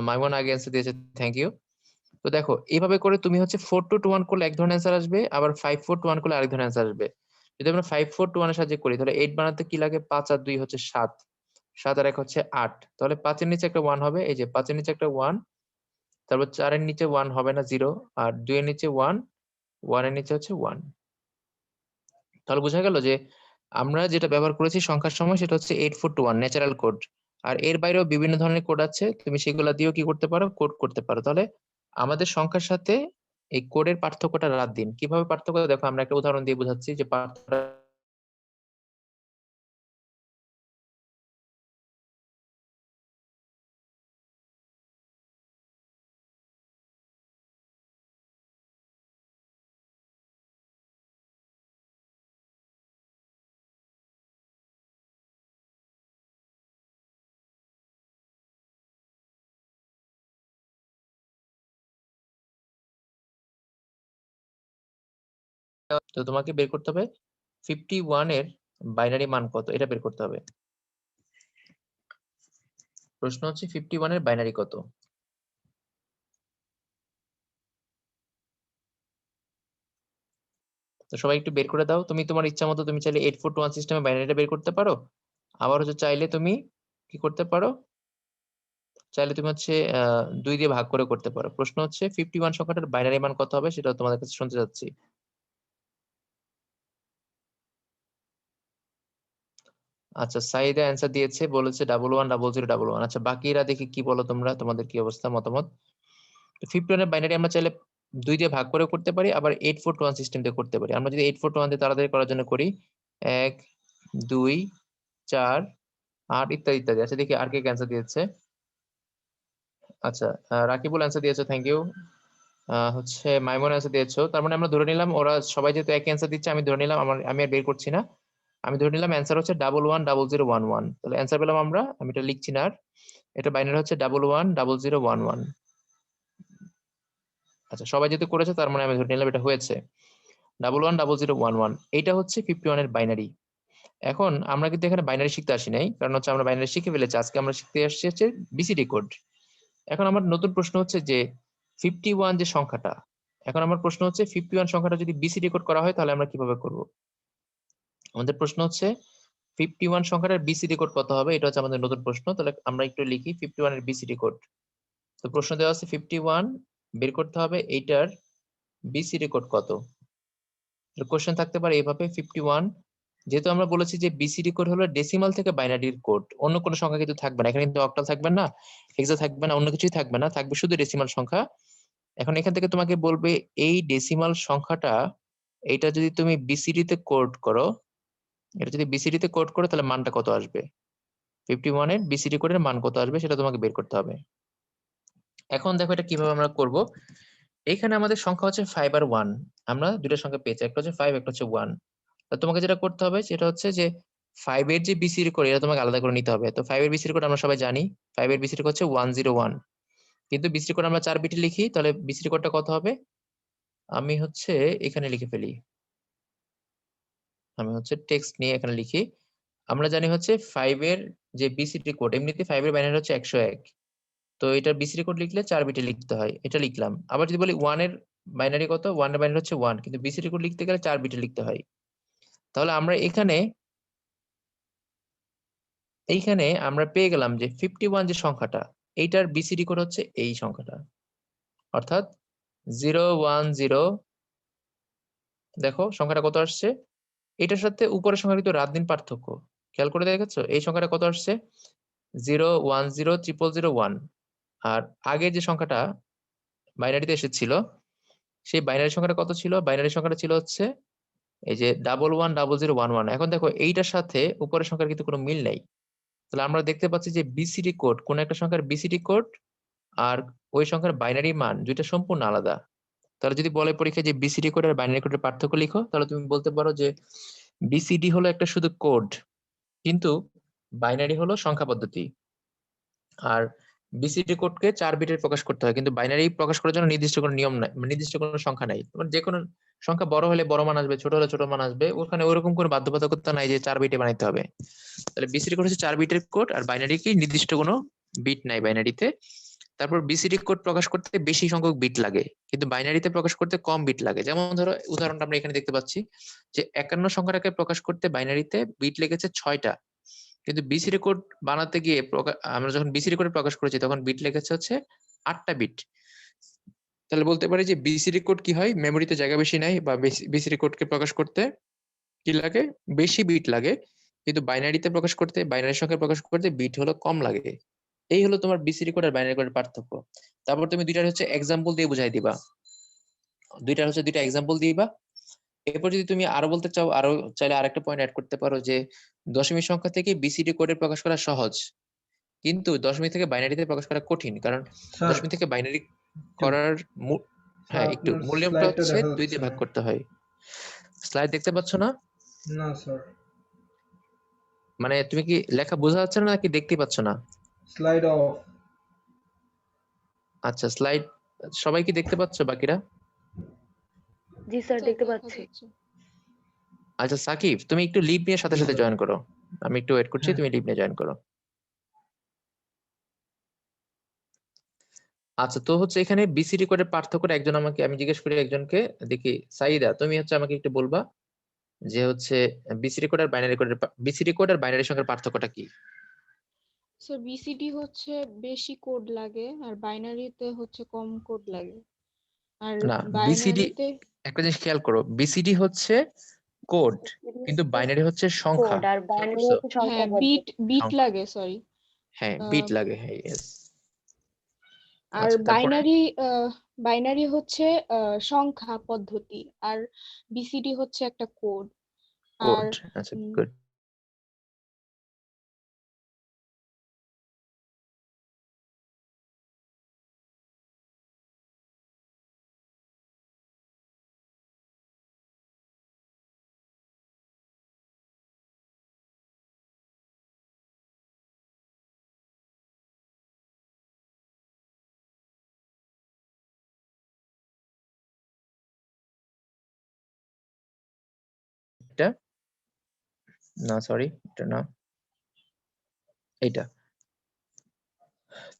[SPEAKER 1] মাইমন আগে অ্যান্সার দিয়েছে, থ্যাংক ইউ। তো দেখো এইভাবে করে তুমি হচ্ছে 4221 করলে এক ধরনের অ্যান্সার আসবে, আবার 5421 করলে আরেক ধরনের অ্যান্সার আসবে। যদি আমরা 5421 এর সাহায্যে করি তাহলে 8 বানাতে কি লাগে? 5 আর 2 হচ্ছে 7, 7 আর 1 হচ্ছে 8। তাহলে 5 এর নিচে একটা 1 হবে, এই যে 5 এর নিচে একটা 1, তারপর 4 এর নিচে 1 হবে না, 0, আর 2 এর নিচে 1, 1 এর নিচে হচ্ছে 1। তাহলে বোঝা গেল যে আমরা যেটা ব্যবহার করেছি সংখ্যার সময় সেটা হচ্ছে 8421 ন্যাচারাল কোড। আর এর বাইরেও বিভিন্ন ধরনের কোড আছে, তুমি সেগুলা দিয়েও কি করতে পারো? কোড করতে পারো। তাহলে আমাদের সংখ্যার সাথে এই কোডের পার্থক্যটা রাত দিন। কিভাবে পার্থক্য? দেখো আমরা একটা উদাহরণ দিয়ে বোঝাচ্ছি যে পার্থক্যটা। তো তোমাকে বের করতে হবে 51 এর বাইনারি মান কত এটা বের করতে হবে। প্রশ্ন হচ্ছে 51 এর বাইনারি কত। তো সবাই একটু বের করে দাও। তুমি তোমার ইচ্ছা মতো তুমি চাইলে 841 সিস্টেমে বাইনারিটা বের করতে পারো, আবার হচ্ছে চাইলে তুমি কি করতে পারো, চাইলে তুমি হচ্ছে 2 দিয়ে ভাগ করে করতে পারো। প্রশ্ন হচ্ছে 51 সংখ্যাটার বাইনারি মান কত হবে সেটা তোমাদের কাছে শুনতে যাচ্ছি। আচ্ছা, সাইদা অ্যান্সার দিয়েছে, বলেছে 110011। আচ্ছা, বাকিরা দেখি কি বলো তোমরা, তোমাদের কি অবস্থা মতামত। 51 এর বাইনারি আমরা চাইলে 2 দিয়ে ভাগ করে করতে পারি, আবার 841 সিস্টেম দিয়ে করতে পারি। আমরা যদি 841 দিয়ে তাড়াতাড়ি করার জন্য করি 1 2 4 8 ইত্যাদি ইত্যাদি। আচ্ছা, দেখি আর কে অ্যান্সার দিয়েছে। আচ্ছা, রাকিবুল অ্যান্সার দিয়েছো, থ্যাংক ইউ। হচ্ছে মাইমুন অ্যান্সার দিয়েছো। তার মানে আমরা ধরে নিলাম ওরা সবাই যেহেতু একই অ্যান্সার দিচ্ছে, আমি ধরে নিলাম আমি আর বের করছি না, আমি ধরে নিলাম অ্যান্সার হচ্ছে 110011। তাহলে অ্যান্সার পেলাম আমরা, আমি এটা লিখছি না আর। এটা বাইনারি হচ্ছে 110011। আচ্ছা, সবাই যেহেতু করেছে তার মানে আমি ধরে নিলাম এটা হয়েছে 110011। এইটা হচ্ছে 51 এর বাইনারি। এখন আমরা কিন্তু এখানে বাইনারি শিখতে আসি নাই, কারণ হচ্ছে আমরা বাইনারি শিখে ফেলেছি। আজকে আমরা শিখতে আসছি হচ্ছে বিসিডি কোড। এখন আমার নতুন প্রশ্ন হচ্ছে যে 51 যে সংখ্যাটা, এখন আমার প্রশ্ন হচ্ছে 51 সংখ্যাটা যদি বিসিডি কোড করা হয় তাহলে আমরা কিভাবে করব। আমাদের প্রশ্ন হচ্ছে 51 সংখ্যাটার বিসিডি কোড কত হবে, এটা হচ্ছে আমাদের নতুন প্রশ্ন। তাহলে আমরা একটু লিখি 51 এর বিসিডি কোড। তো প্রশ্ন দেওয়া আছে 51, বের করতে হবে এইটার বিসিডি কোড কত। কোশ্চেন থাকতে পারে এইভাবে 51, যেহেতু আমরা বলেছি যে বিসিডি কোড হলো ডেসিমাল থেকে বাইনারির কোড, অন্য কোনো সংখ্যা কিন্তু থাকবে না এখানে, কিন্তু অক্টাল থাকবে না, হেক্সা থাকবে না, অন্য কিছুই থাকবে না, থাকবে শুধু ডেসিমাল সংখ্যা। এখন এখান থেকে তোমাকে বলবে এই ডেসিমাল সংখ্যাটা, এইটা যদি তুমি বিসিডি তে কোড করো, এটা যদি বিসিডি তে কোড করো তাহলে মানটা কত আসবে, 51 এর বিসিডি কোডের মান কত আসবে সেটা তোমাকে বের করতে হবে। এখন দেখো এটা কিভাবে আমরা করব। এখানে আমাদের সংখ্যা হচ্ছে 5 আর 1, আমরা দুটো সংখ্যা পেয়েছি, একটা হচ্ছে 5 একটা হচ্ছে 1। তোমাকে যেটা করতে হবে সেটা হচ্ছে যে 5 এর যে বিসিডি কোড এটা তোমাকে আলাদা করে নিতে হবে। তো 5 এর বিসিডি কোড আমরা সবাই জানি, 5 এর বিসিডি কোড হচ্ছে 101, কিন্তু বিসিডি কোড আমরা 4 বিটে লিখি, তাহলে বিসিডি কোডটা কত হবে, আমি হচ্ছে এখানে লিখে ফেলি, আমি হচ্ছে টেক্সট নিয়ে এখানে লিখি। আমরা জানি হচ্ছে 5 এর যে বিসিডি কোড, এমনিতে 5 এর বাইনারি হচ্ছে 101, তো এটার বিসিডি কোড লিখলে 4 বিটে লিখতে হয়, এটা লিখলাম। আবার যদি বলি 1 এর বাইনারি কত, 1 এর বাইনারি হচ্ছে 1, কিন্তু বিসিডি কোড লিখতে গেলে 4 বিটে লিখতে হয়। তাহলে আমরা এইখানে আমরা পেয়ে গেলাম যে 51 যে সংখ্যাটা, এইটার বিসিডি কোড হচ্ছে এই সংখ্যাটা, অর্থাৎ 010। দেখো সংখ্যাটা কত আসছে, এটার সাথে উপরের সংখ্যা কিন্তু রাত দিন পার্থক্য, খেয়াল করে দেখেছো এই সংখ্যাটা কত আসছে 0100001। আর আগে যে সংখ্যাটা বাইনারিতে এসেছিল, সেই বাইনারি সংখ্যাটা কত ছিল, বাইনারি সংখ্যাটা ছিল হচ্ছে এই যে 110011। এখন দেখো এইটার সাথে উপরের সংখ্যার কিন্তু কোনো মিল নাই, তাহলে আমরা দেখতে পাচ্ছি যে বিসিডি কোড, কোন একটা সংখ্যার বিসিডি কোড আর ওই সংখ্যার বাইনারি মান দুইটা সম্পূর্ণ আলাদা। তাহলে যদি বলে পরীক্ষায় যে বিসিডি কোড আর বাইনারি কোডের পার্থক্য লিখো, তাহলে তুমি বলতে পারো যে বিসিডি হলো একটা শুধু কোড, কিন্তু বাইনারি হলো সংখ্যা পদ্ধতি। আর বিসিডি কোডকে 4 বিটের প্রকাশ করতে হয়, কিন্তু বাইনারি প্রকাশ করার জন্য নির্দিষ্ট কোনো নিয়ম নাই, নির্দিষ্ট কোনো সংখ্যা নাই। তোমার যে কোনো সংখ্যা বড় হলে বড় মান আসবে, ছোট হলে ছোট মান আসবে, ওখানে ওরকম কোনো বাধ্যবাধকতা নাই যে 4 বিটে বানাইতে হবে। তাহলে বিসিডি কোড হচ্ছে 4 বিটের কোড, আর বাইনারি কি নির্দিষ্ট কোনো বিট নাই বাইনারিতে। তারপর বিসিডি কোড প্রকাশ করতে বেশি সংখ্যক বিট লাগে, কিন্তু বাইনারিতে প্রকাশ করতে কম বিট লাগে। যেমন ধরো উদাহরণটা আমরা এখানে দেখতে পাচ্ছি যে 51 সংখ্যাটাকে প্রকাশ করতে বাইনারিতে বিট লেগেছে 6টা, কিন্তু বিসিডি কোড বানাতে গিয়ে আমরা যখন বিসিডি কোড প্রকাশ করেছি তখন বিট লেগেছে হচ্ছে 8টা বিট। তাহলে বলতে পারি যে বিসিডি কোড কি হয়, মেমোরিতে জায়গা বেশি নাই, বা বিসিডি কোডকে প্রকাশ করতে কি লাগে, বেশি বিট লাগে, কিন্তু বাইনারিতে প্রকাশ করতে, বাইনারি সংখ্যা প্রকাশ করতে বিট হলো কম লাগে। এই হলো তোমার বিসিডি কোড আর বাইনারি কোডের পার্থক্য। তারপর তুমি দুইটার হচ্ছে এক্সাম্পল দিয়ে বুঝাই দিবা, দুইটা এক্সাম্পল দিবা। এরপর যদি তুমি আরো বলতে চাও, আরো চাইলে আরেকটা পয়েন্ট অ্যাড করতে পারো যে দশমিক সংখ্যা থেকে বিসিডি কোডে প্রকাশ করা সহজ, কিন্তু দশমিক থেকে বাইনারিতে প্রকাশ করা কঠিন, কারণ
[SPEAKER 2] স্যার
[SPEAKER 1] দশমিক থেকে বাইনারি
[SPEAKER 2] একটু
[SPEAKER 1] করার
[SPEAKER 2] স্যার
[SPEAKER 1] হ্যাঁ একটু
[SPEAKER 2] আপনার
[SPEAKER 1] মূল নিয়মটা
[SPEAKER 2] স্লাইডটা
[SPEAKER 1] হচ্ছে
[SPEAKER 2] দেখা
[SPEAKER 1] 2
[SPEAKER 2] যাচ্ছে
[SPEAKER 1] দিয়ে ভাগ
[SPEAKER 2] না।
[SPEAKER 1] করতে হয়। স্লাইড দেখতে পাচ্ছ না?
[SPEAKER 2] না স্যার,
[SPEAKER 1] মানে তুমি কি লেখা বোঝা যাচ্ছে না নাকি দেখতে পাচ্ছ না?
[SPEAKER 2] Slide of.
[SPEAKER 1] আচ্ছা, স্লাইড সবাই কি দেখতে পাচ্ছ বাকিরা?
[SPEAKER 3] জি স্যার, দেখতে পাচ্ছি।
[SPEAKER 1] আচ্ছা সাকিব, তুমি একটু লিভ নিয়ে সাথে সাথে জয়েন করো, আমি একটু ওয়েট করছি,
[SPEAKER 2] হ্যাঁ
[SPEAKER 1] তুমি লিভ নিয়ে জয়েন করো। আচ্ছা, তো হচ্ছে এখানে বিসিডি কোডের পার্থক্যটা একজন আমাকে, আমি জিজ্ঞেস করি একজনকে, দেখি সাইদা তুমি হচ্ছে আমাকে একটু বলবা যে হচ্ছে বিসিডি কোড আর বাইনারি সংখ্যার পার্থক্যটা কি?
[SPEAKER 3] স্যার বিসিডি হচ্ছে বেশি কোড লাগে আর বাইনারিতে হচ্ছে কম কোড লাগে। আর
[SPEAKER 1] না, বিসিডি,
[SPEAKER 3] বাইনারিতে
[SPEAKER 1] একটা জিনিস খেয়াল করো, বিসিডি হচ্ছে কোড কিন্তু বাইনারি হচ্ছে সংখ্যা,
[SPEAKER 4] কোড আর
[SPEAKER 1] খেয়াল
[SPEAKER 4] বাইনারি
[SPEAKER 1] করছো?
[SPEAKER 4] হচ্ছে সংখ্যা
[SPEAKER 3] হ্যাঁ
[SPEAKER 4] পদ্ধতি।
[SPEAKER 3] বিট
[SPEAKER 1] সংখ্যা,
[SPEAKER 3] লাগে, সরি।
[SPEAKER 1] হ্যাঁ বিট লাগে, হ্যাঁ ইয়েস।
[SPEAKER 3] আর
[SPEAKER 1] আচ্ছা তারপরে
[SPEAKER 3] বাইনারি হচ্ছে সংখ্যা পদ্ধতি, আর বিসিডি হচ্ছে একটা কোড। আর
[SPEAKER 1] কোড, আচ্ছা
[SPEAKER 3] উম,
[SPEAKER 1] গুড। এটা না, সরি এটা না, এইটা।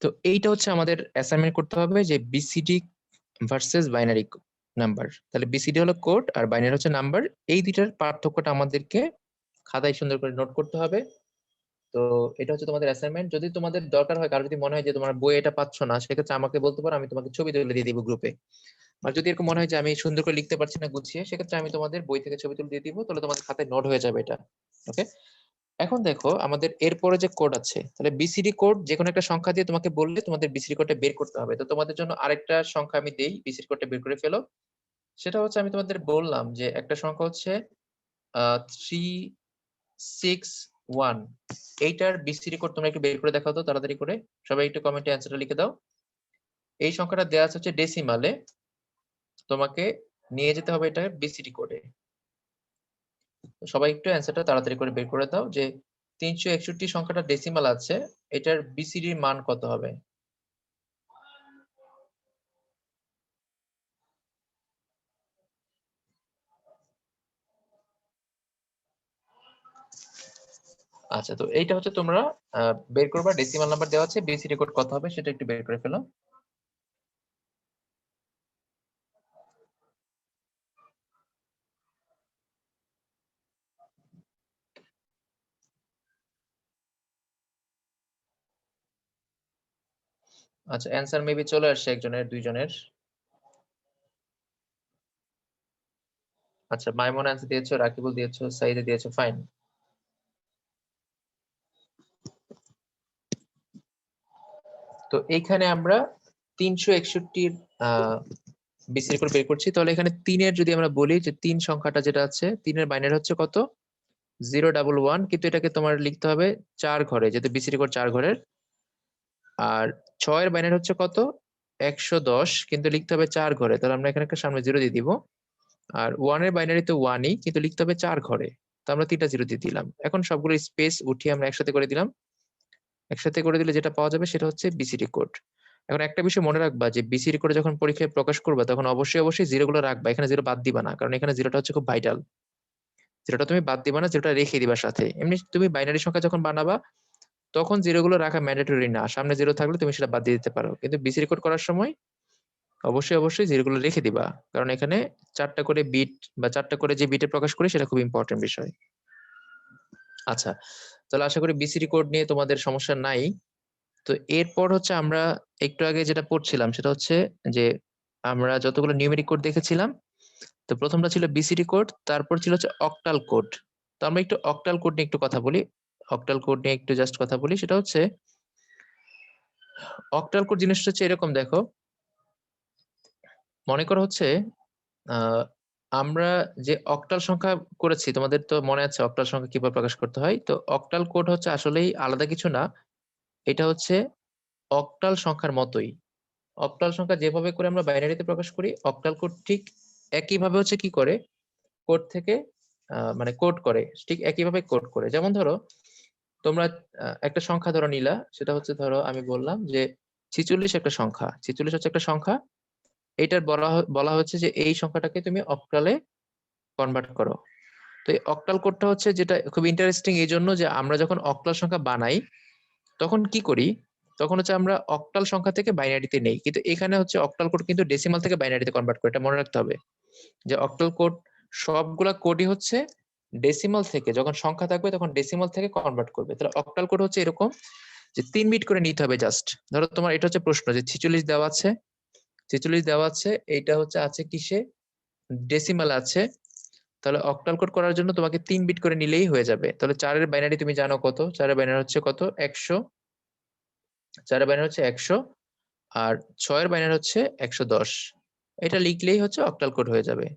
[SPEAKER 1] তো এইটা হচ্ছে আমাদের অ্যাসাইনমেন্ট করতে হবে, যে বিসিডি ভার্সেস বাইনারি নাম্বার। তাহলে বিসিডি হলো কোড আর বাইনারি হচ্ছে নাম্বার, এই দুইটার পার্থক্যটা আমাদেরকে খাতায় সুন্দর করে নোট করতে হবে। তো এটা হচ্ছে তোমাদের অ্যাসাইনমেন্ট। যদি তোমাদের দরকার হয়, কারো যদি মনে হয় যে তোমার বই এটা পাচ্ছ না, সেক্ষেত্রে আমাকে বলতে পারো, আমি তোমাকে ছবি তুলে দিয়ে দিব গ্রুপে। আর যদি এরকম মনে হয় যে আমি সুন্দর করে লিখতে পারছি না গুছিয়ে, সেক্ষেত্রে আমি তোমাদের বই থেকে ছবি তুলে দিয়ে দিব, তাহলে তোমাদের খাতায় নোট হয়ে যাবে এটা। ওকে, এখন দেখো আমাদের এরপরে যে কোড আছে, তাহলে বিসিডি কোড যে কোনো একটা সংখ্যা দিয়ে তোমাকে বললে তোমাদের বিসিডি কোডটা বের করতে হবে। তো তোমাদের জন্য আরেকটা সংখ্যা আমি দেই, বিসিডি কোডটা বের করে ফেলো। সেটা হচ্ছে, আমি তোমাদের বললাম যে একটা সংখ্যা হচ্ছে 361, এইটার বিসিডি কোড তোমরা একটু বের করে দেখাও তো তাড়াতাড়ি করে, সবাই একটু কমেন্টে অ্যান্সারটা লিখে দাও। এই সংখ্যাটা দেওয়া আছে হচ্ছে ডেসিমালে, তোমাকে নিয়ে যেতে হবে এটা বিসিডি কোডে। সবাই একটু অ্যান্সারটা তাড়াতাড়ি করে বের করে দাও, যে 361 সংখ্যাটা ডেসিমাল আছে, এটার বিসিডি এর মান কত হবে? আচ্ছা, তো এইটা হচ্ছে তোমরা বের করবা, ডেসিমাল নাম্বার দেওয়া আছে, বিসিডি কোড কত হবে সেটা একটু বের করে ফেলো। আচ্ছা, অ্যান্সার মেবি চলে আসছে একজনের, দুইজনের। আচ্ছা, মাইমুন অ্যান্সার দিয়েছো, রাকিবুল দিয়েছো, সাইদে দিয়েছো, ফাইন। তো এইখানে আমরা 361 বিসিডি কোড বের করছি। তাহলে এখানে 3-এর যদি আমরা বলি, যে 3 সংখ্যাটা যেটা আছে, 3-এর বাইনারি হচ্ছে কত? 011, কিন্তু এটাকে তোমার লিখতে হবে 4 ঘরে, যেহেতু বিসিডি কোড 4 ঘরের। আর 6-এর বাইনারি হচ্ছে কত? 110, কিন্তু লিখতে হবে 4 ঘরে, তাহলে আমরা এখানে একটা সামনে 0 দিয়ে দিব। আর 1-এর বাইনারি তো 1ই, কিন্তু লিখতে হবে 4 ঘরে, তো আমরা 3টা 0 দিয়ে দিলাম। এখন সবগুলো স্পেস উঠিয়ে আমরা একসাথে করে দিলাম। একসাথে করে দিলে যেটা পাওয়া যাবে সেটা হচ্ছে বিসিডি কোড। এখন একটা বিষয় মনে রাখবা, যে বিসিডি কোড যখন পরীক্ষায় প্রকাশ করবা, তখন অবশ্যই অবশ্যই জিরো গুলো রাখবা, এখানে জিরো বাদ দিবা না, কারণ এখানে জিরোটা হচ্ছে খুব ভাইটাল। জিরোটা তুমি বাদ দিবা না, জিরোটা রেখে দিবা সাথে। এমনি তুমি বাইনারি সংখ্যা যখন বানাবা, তখন জিরো গুলো রাখা ম্যান্ডেটরি না, সামনে জিরো থাকলে তুমি সেটা বাদ দিয়ে দিতে পারো, কিন্তু বিসিডি কোড করার সময় অবশ্যই অবশ্যই জিরো গুলো রেখে দিবা, কারণ এখানে 4টা করে বিট বা 4টা করে যে বিটে প্রকাশ করি, সেটা খুব ইম্পর্টেন্ট বিষয়। আচ্ছা, তাহলে আশা করি বিসিডি কোড নিয়ে তোমাদের সমস্যা নাই। তো এরপর হচ্ছে আমরা একটু আগে যেটা পড়ছিলাম, সেটা হচ্ছে যে আমরা যতগুলো নিউমেরিক কোড দেখেছিলাম, তো প্রথমটা ছিল বিসিডি কোড, তারপর ছিল হচ্ছে অক্টাল কোড। তো আমরা একটু অক্টাল কোড নিয়ে একটু কথা বলি, অক্টাল কোড নিয়ে একটু জাস্ট কথা বলি। সেটা হচ্ছে, অক্টাল কোড জিনিসটা হচ্ছে এরকম, দেখো মনে করো হচ্ছে আহ আমরা যে অক্টাল সংখ্যা করেছি, তোমাদের তো মনে আছে অক্টাল সংখ্যা কিভাবে প্রকাশ করতে হয়। তো অক্টাল কোড হচ্ছে আসলেই আলাদা কিছু না, এটা হচ্ছে অক্টাল সংখ্যার মতোই। অক্টাল সংখ্যা যেভাবে করে আমরা বাইনারিতে প্রকাশ করি, অক্টাল কোড ঠিক একইভাবে হচ্ছে কি করে, কোড থেকে মানে কোড করে, ঠিক একইভাবে কোড করে। যেমন ধরো তোমরা একটা সংখ্যা ধরো নিলা, সেটা হচ্ছে ধরো আমি বললাম যে 46 একটা সংখ্যা, 46 হচ্ছে একটা সংখ্যা, এটার বলা বলা হচ্ছে যে এই সংখ্যাটাকে তুমি অক্টালে কনভার্ট করো। তো এই অক্টাল কোডটা হচ্ছে যেটা খুব ইন্টারেস্টিং এই জন্য যে আমরা যখন অক্টাল সংখ্যা বানাই তখন কি করি, তখন হচ্ছে আমরা অক্টাল সংখ্যা থেকে বাইনারিতে নেই, কিন্তু এখানে হচ্ছে অক্টাল কোড কিন্তু ডেসিমাল থেকে বাইনারিতে কনভার্ট করে। এটা মনে রাখতে হবে যে অক্টাল কোড সবগুলা কোডই হচ্ছে ডেসিমাল থেকে, যখন সংখ্যা থাকবে তখন ডেসিমাল থেকে কনভার্ট করবে। তাহলে অক্টাল কোড হচ্ছে এরকম যে 3 বিট করে নিতে হবে জাস্ট। ধরো তোমার এটা হচ্ছে প্রশ্ন যে 46 দেওয়া আছে, 46 দেওয়া আছে, এইটা হচ্ছে আছে কিসে, ডেসিমাল আছে। তাহলে অক্টাল কোড করার জন্য তোমাকে 3 বিট করে নিলেই হয়ে যাবে। তাহলে 4 এর বাইনারি তুমি জানো কত, 4 এর বাইনারি হচ্ছে কত, 100, 4 এর বাইনারি হচ্ছে 100, আর 6 এর বাইনারি হচ্ছে 110। এটা লিখলেই হচ্ছে অক্টাল কোড হয়ে যাবে।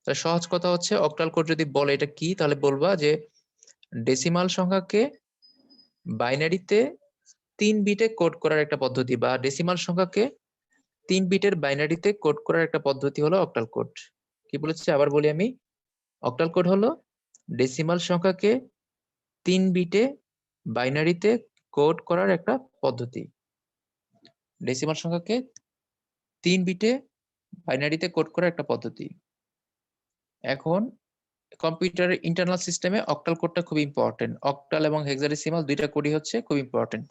[SPEAKER 1] তাহলে সহজ কথা হচ্ছে অক্টাল কোড যদি বলে এটা কি, তাহলে বলবা যে ডেসিমাল সংখ্যাকে বাইনারিতে 3 বিটে কোড করার একটা পদ্ধতি, বা ডেসিমাল সংখ্যাকে 3 বিটের বাইনারিতে কোড করার একটা পদ্ধতি হলো অক্টাল কোড। কি বলেছি আবার বলি আমি, অক্টাল কোড হলো ডেসিমাল সংখ্যাকে 3 বিটে বাইনারিতে কোড করার একটা পদ্ধতি। ডেসিমাল সংখ্যাকে 3 বিটে বাইনারিতে কোড করার একটা পদ্ধতি। এখন কম্পিউটারের ইন্টারনাল সিস্টেমে অক্টাল কোডটা খুব ইম্পর্টেন্ট। অক্টাল এবং হেক্সাডেসিমাল দুইটা কোডই হচ্ছে খুব ইম্পর্টেন্ট।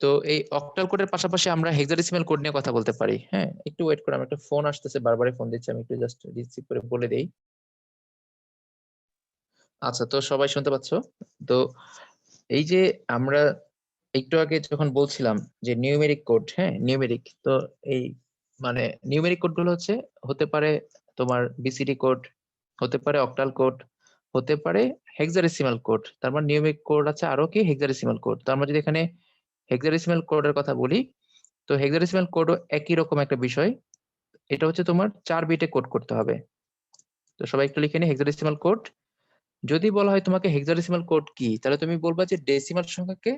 [SPEAKER 1] তো এই অক্টাল কোডের পাশাপাশি আমরা হেক্সাডেসিমাল কোড নিয়ে কথা বলতে পারি। হ্যাঁ, একটু ওয়েট করো, আমার একটা ফোন আসতেছে, বারবারই ফোন দিচ্ছে, আমি একটু জাস্ট রিসিভ করে বলে দেই। আচ্ছা, তো সবাই শুনতে পাচ্ছ? তো এই যে আমরা একটু আগে যখন বলছিলাম যে নিউমেরিক কোড, হ্যাঁ নিউমেরিক, তো এই মানে নিউমেরিক কোড গুলো হতে পারে তোমার বিসিডি কোড, হতে পারে অক্টাল কোড, হতে পারে হেক্সাডেসিমাল কোড। তার মানে নিউমেরিক কোড আছে আরো কি হেক্সাডেসিমাল কোড। তো আমরা যদি এখানে হেক্সাডেসিমাল কোডের কথা বলি, তো হেক্সাডেসিমাল কোডও একই রকম একটা বিষয়। এটা হচ্ছে তোমার 4 বিটে কোড করতে হবে। তো সবাই একটু লিখে নিই হেক্সাডেসিমাল কোড। যদি বলা হয় তোমাকে হেক্সাডেসিমাল কোড কি, তাহলে তুমি বলবা যে ডেসিমাল সংখ্যাকে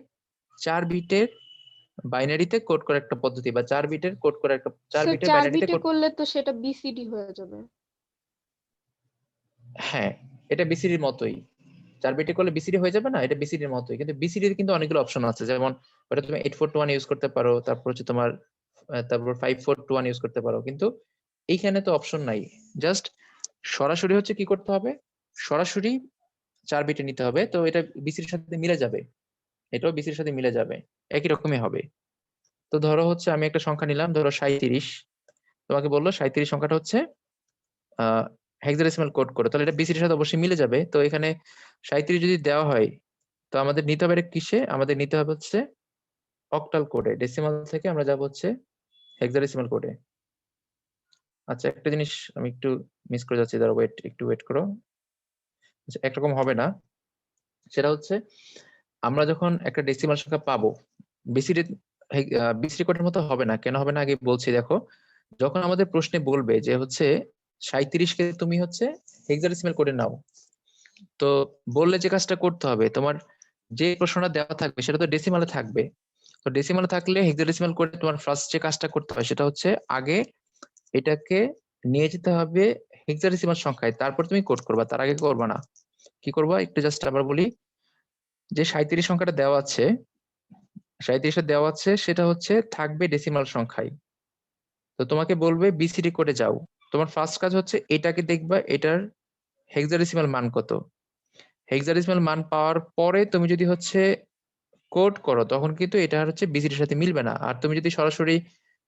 [SPEAKER 1] 4 বিটের বাইনারিতে কোড করার একটা পদ্ধতি, বা 4 বিটের কোড করার একটা 4
[SPEAKER 3] স্যার
[SPEAKER 1] বিটের
[SPEAKER 3] 4
[SPEAKER 1] বাইনারিতে
[SPEAKER 3] বিটে
[SPEAKER 1] কোড।
[SPEAKER 3] করলে তো সেটা বিসিডি হয়ে যাবে।
[SPEAKER 1] হ্যাঁ, এটা বিসিডির মতোই। 4 বিটে করলে বিসিডি হয়ে যাবে না, এটা বিসিডির মতোই, কিন্তু বিসিডির কিন্তু অনেকগুলো অপশন আছে। যেমন ওটা তুমি 8421 ইউজ করতে পারো, তারপর হচ্ছে তোমার তারপর 5421 ইউজ করতে পারো, কিন্তু এইখানে তো অপশন নাই। জাস্ট সরাসরি হচ্ছে কি করতে হবে, সরাসরি 4 বিটে নিতে হবে। তো এটা বিসিডির সাথে মিলে যাবে, এটাও বিসিডির সাথে মিলে যাবে, একই রকমই হবে। তো ধরো হচ্ছে আমি একটা সংখ্যা নিলাম, ধরো 37, তোমাকে বললো 37 সংখ্যাটা হচ্ছে হেক্সাডেসিমাল কোড করো, তাহলে এটা বিসিডির সাথে অবশ্যই মিলে যাবে। তো এখানে 37 যদি দেওয়া হয়, তো আমাদের নিতে হবে এটা কিসে, আমাদের নিতে হবে হচ্ছে অক্টাল কোডে। ডেসিমাল থেকে আমরা যাবো হচ্ছে হেক্সাডেসিমাল কোডে। আচ্ছা, একটা জিনিস আমি একটু মিস করে যাচ্ছি, দাঁড়াও একটু ওয়েট করো। আচ্ছা, একরকম হবে না, সেটা হচ্ছে আমরা যখন একটা ডেসিমাল সংখ্যা পাবো, বিসিডি বিসিডি কোডের মতো হবে না। কেন হবে না আগে বলছি, দেখো যখন আমাদের প্রশ্নে বলবে যে হচ্ছে 37 কে তুমি হচ্ছে হেক্সাডেসিমাল কোডে নাও, তো বললে যে কাজটা করতে হবে, তোমার যে প্রশ্নটা দেওয়া থাকবে সেটা তো ডেসিমালে থাকবে। তো ডেসিমালে থাকলে হেক্সাডেসিমাল কোডে তোমার ফার্স্ট যে কাজটা করতে হয় সেটা হচ্ছে আগে এটাকে নিয়ে যেতে হবে হেক্সাডেসিমাল সংখ্যায়, তারপর তুমি কোড করবা, তার আগে করবা না। কি করবা একটু জাস্ট আবার বলি, যে 37 সংখ্যাটা দেওয়া আছে, 37 দেওয়া আছে, সেটা হচ্ছে থাকবে ডেসিমাল সংখ্যায়। তো তোমাকে বলবে বিসিডি কোডে যাও, তোমার ফার্স্ট কাজ হচ্ছে এটাকে দেখবা এটার হেক্সাডেসিমাল মান কত। হেক্সাডেসিমাল মান পাওয়ার পরে তুমি যদি হচ্ছে কোড করো, তখন কিন্তু এটা হচ্ছে বিসিডির সাথে মিলবে না। আর তুমি যদি সরাসরি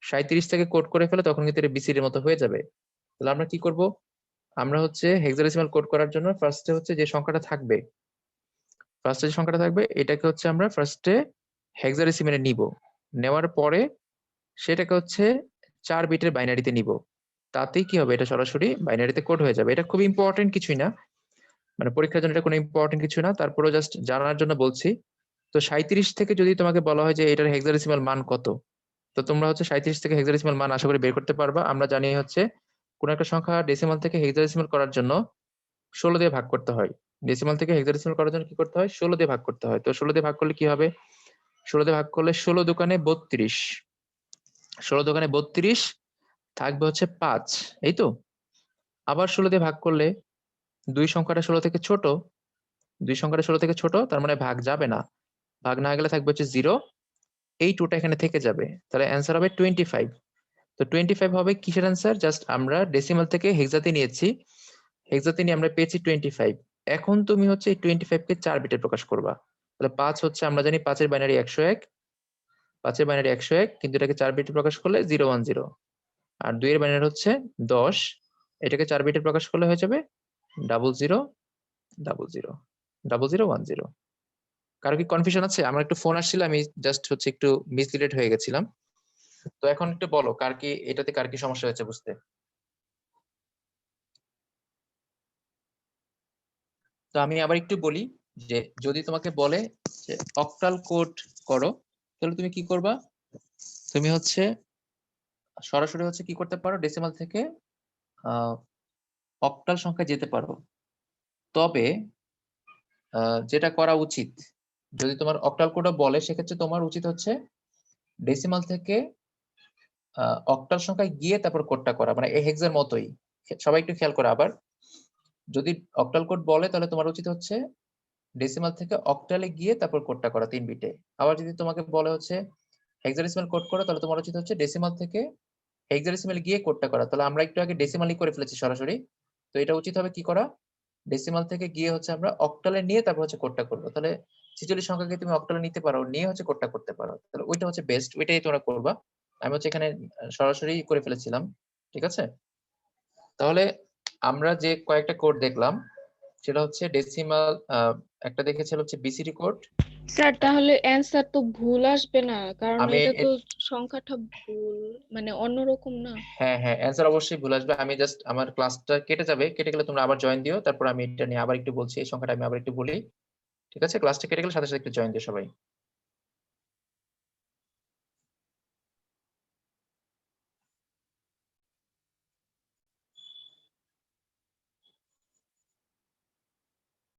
[SPEAKER 1] 37 থেকে কোড করে ফেলো, তখন কিন্তু এটা বিসিডির মতো হয়ে যাবে। তাহলে আমরা কি করব, আমরা হচ্ছে হেক্সাডেসিমাল কোড করার জন্য ফার্স্টে হচ্ছে যে সংখ্যাটা থাকবে, ফার্স্টে যে সংখ্যাটা থাকবে এটাকে হচ্ছে আমরা ফার্স্টে হেক্সাডেসিমালে নিব, নেওয়ার পরে সেটাকে হচ্ছে 4 বিটের বাইনারিতে নিব। তাতেই কি হবে, এটা সরাসরি বাইনারিতে কোড হয়ে যাবে। এটা খুব ইম্পর্টেন্ট কিছুই না, মানে পরীক্ষার জন্য এটা কোনো ইম্পর্টেন্ট কিছু না, তারপরেও জাস্ট জানার জন্য বলছি। তো 37 থেকে যদি তোমাকে বলা হয় যে এটার হেক্সাডেসিমাল মান কত, তো তোমরা হচ্ছে 37 থেকে হেক্সাডেসিমাল মান আশা করি বের করতে পারবা। আমরা জানি হচ্ছে কোন একটা সংখ্যা ডেসিমাল থেকে হেক্সাডেসিমাল করার জন্য 16 দিয়ে ভাগ করতে হয়। ডেসিমাল থেকে হেক্সাডেসিমাল করার জন্য কি করতে হয়, 16 দিয়ে ভাগ করতে হয়। তো 16 দিয়ে ভাগ করলে কি হবে, 16 দিয়ে ভাগ করলে 16 দোকানে 32, 16 দোকানে 32 থাকবে হচ্ছে 5, এই তো। আবার 16 দিয়ে ভাগ করলে দুই সংখ্যাটা 16 থেকে ছোট, দুই সংখ্যাটা 16 থেকে ছোট, তার মানে ভাগ যাবে না, ভাগ না গেলে থাকবে হচ্ছে 0, এই টুটা এখানে থেকে যাবে। তাহলে অ্যান্সার হবে 25। তো 25 হবে কিসের অ্যান্সার, জাস্ট আমরা ডেসিমাল থেকে হেক্সাতে নিয়েছি, হেক্সাথেনি আমরা পেয়েছি 25। এখন তুমি হচ্ছে এই 25 কে 4 বিটে প্রকাশ করবা। তাহলে 5 হচ্ছে আমরা জানি 5 এর বাইনারি 101, 5 এর বাইনারি 101, কিন্তু এটাকে 4 বিটে প্রকাশ করলে 010। আর 2 এর বাইনারি হচ্ছে 10, এটাকে 4 বিটে প্রকাশ করলে হয়ে যাবে 0000 0010। কারো কি কনফিউশন আছে? আমার একটু ফোন আসছিল, আমি জাস্ট হচ্ছে একটু মিসলিডেড হয়ে গেছিলাম। তো এখন একটু বলো কার কি সমস্যা হয়েছে বুঝতে। তো আমি আবার একটু বলি যে যদি তোমাকে বলে যে অক্টাল কোড করো, তাহলে তুমি কি করবা? তুমি হচ্ছে সরাসরি হচ্ছে কি করতে পারো, ডেসিমাল থেকে অক্টাল সংখ্যায় যেতে পারো। তবে যেটা করা উচিত, যদি তোমার অক্টাল কোডও বলে, সেক্ষেত্রে তোমার উচিত হচ্ছে ডেসিমাল থেকে অক্টাল সংখ্যায় গিয়ে তারপর কোডটা করা, মানে এই হেক্সার মতোই। সবাই একটু খেয়াল করো আবার, যদি অক্টাল কোড বলে তাহলে তোমার উচিত হচ্ছে ডেসিমাল থেকে অক্টালে গিয়ে তারপর কোডটা করা 3 বিটে। আবার যদি তোমাকে বলে হচ্ছে হেক্সাডেসিমাল কোড করো, তাহলে তোমার উচিত হচ্ছে ডেসিমাল থেকে হেক্সাডেসিমাল গিয়ে কোডটা করা। তাহলে আমরা একটু আগে ডেসিমালই করে ফেলেছি সরাসরি, তো এটা উচিত হবে কি করা, ডেসিমাল থেকে গিয়ে হচ্ছে আমরা অক্টালে নিয়ে তারপর হচ্ছে কোডটা করবো। তাহলে 46 সংখ্যাকে তুমি অক্টালে নিতে পারো, নিয়ে হচ্ছে কোডটা করতে পারো। তাহলে ওইটা হচ্ছে বেস্ট, ওইটাই তোমরা করবা। আমি হচ্ছে এখানে সরাসরি করে ফেলেছিলাম, ঠিক আছে? তাহলে আমরা যে কয়েকটা কোড দেখলাম সেটা হচ্ছে ডেসিমাল, একটা দেখেছিল হচ্ছে বিসিডি কোড।
[SPEAKER 3] স্যার তাহলে অ্যান্সার তো ভুল আসবে না, কারণ
[SPEAKER 1] আমি
[SPEAKER 3] এটা তো সংখ্যাটা ভুল, মানে অন্যরকম না।
[SPEAKER 1] হ্যাঁ হ্যাঁ, অ্যান্সার অবশ্যই ভুল আসবে। আমি জাস্ট আমার ক্লাসটা কেটে যাবে, কেটে গেলে তোমরা আবার জয়েন দিও, তারপর আমি এটা নিয়ে আবার একটু বলছি, এই সংখ্যাটা আমি আবার একটু বলি, ঠিক আছে? ক্লাসটা কেটে গেলে সাথে সাথে একটু জয়েন দিও সবাই।